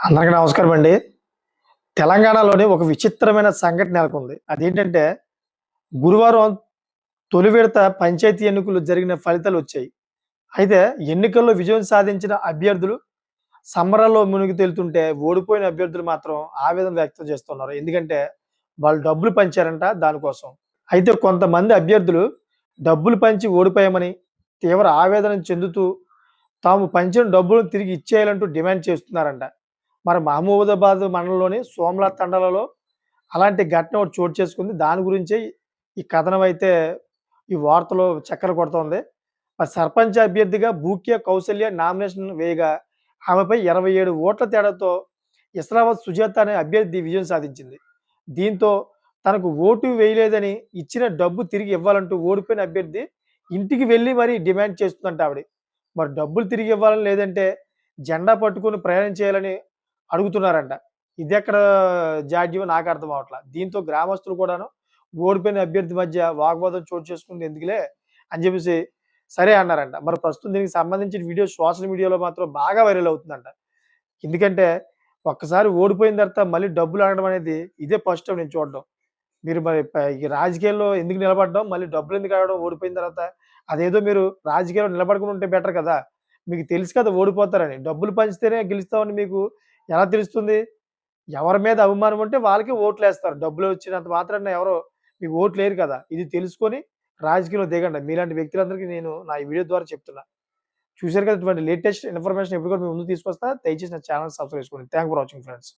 అందరికీ నమస్కారం అండి. తెలంగాణలోని ఒక విచిత్రమైన సంఘటన నెలకొంది. అదేంటంటే, గురువారం తొలి విడత పంచాయతీ ఎన్నికలు జరిగిన ఫలితాలొచ్చాయి. అయితే ఎన్నికల్లో విజయం సాధించిన అభ్యర్థులు సంబరాల్లో మునిగి తేలుతుంటే, ఓడిపోయిన అభ్యర్థులు మాత్రం ఆవేదన వ్యక్తం చేస్తున్నారు. ఎందుకంటే, వాళ్ళు డబ్బులు పంచారంట దానికోసం. అయితే కొంతమంది అభ్యర్థులు డబ్బులు పంచి ఓడిపోయామని తీవ్ర ఆవేదన చెందుతూ, తాము పంచిన డబ్బులను తిరిగి ఇచ్చేయాలంటూ డిమాండ్ చేస్తున్నారంట. మరి మహమూదాబాద్ మండలంలోని సోమల తండలలో అలాంటి ఘటన ఒకటి చోటు చేసుకుంది. దాని గురించే ఈ కథనం అయితే ఈ వార్తలో చక్కర్లు కొడుతోంది. మరి సర్పంచ్ అభ్యర్థిగా బూక్యా కౌసల్య నామినేషన్ వేయగా ఆమెపై 27 ఓట్ల తేడాతో ఇస్లామాబాద్ సుజాత అనే అభ్యర్థి విజయం సాధించింది. దీంతో తనకు ఓటు వేయలేదని ఇచ్చిన డబ్బు తిరిగి ఇవ్వాలంటూ ఓడిపోయిన అభ్యర్థి ఇంటికి వెళ్లి మరీ డిమాండ్ చేస్తుందంట ఆవిడ. మరి డబ్బులు తిరిగి ఇవ్వాలని లేదంటే జెండా పట్టుకొని ప్రయాణం చేయాలని అడుగుతున్నారంట. ఇదెక్కడ జాడ్యమో నాకు అర్థం అవ్వట్ల. దీంతో గ్రామస్తులు కూడాను ఓడిపోయిన అభ్యర్థి మధ్య వాగ్వాదం చోటు చేసుకుంది ఎందుకులే అని చెప్పేసి సరే అన్నారంట. మరి ప్రస్తుతం దీనికి సంబంధించిన వీడియో సోషల్ మీడియాలో మాత్రం బాగా వైరల్ అవుతుందంట. ఎందుకంటే ఒక్కసారి ఓడిపోయిన తర్వాత మళ్ళీ డబ్బులు అడగడం అనేది ఇదే ఫస్ట్ టైమ్ నేను చూడడం. మీరు మరి ఈ రాజకీయాల్లో ఎందుకు నిలబడ్డం? మళ్ళీ డబ్బులెందుకు అడగడం ఓడిపోయిన తర్వాత? అదేదో మీరు రాజకీయాల్లో నిలబడకుండా ఉంటే బెటర్ కదా! మీకు తెలుసు కదా ఓడిపోతారని. డబ్బులు పంచితేనే గెలుస్తామని మీకు ఎలా తెలుస్తుంది? ఎవరి మీద అభిమానం ఉంటే వాళ్ళకే ఓట్లేస్తారు. డబ్బులొచ్చినంత మాత్రాన ఎవరు మీకు ఓట్లేయరు కదా! ఇది తెలుసుకొని రాజకీయంలో దిగండి. మీలాంటి వ్యక్తులందరికీ నేను నా ఈ వీడియో ద్వారా చెప్తున్నా. చూసారు కదా! ఇటువంటి లేటెస్ట్ ఇన్ఫర్మేషన్ ఎప్పుడు కూడా మీ ముందుకు తీసుకొస్తా. దయచేసి నా ఛానెల్ సబ్స్క్రైబ్ చేసుకోండి. Thank for watching friends.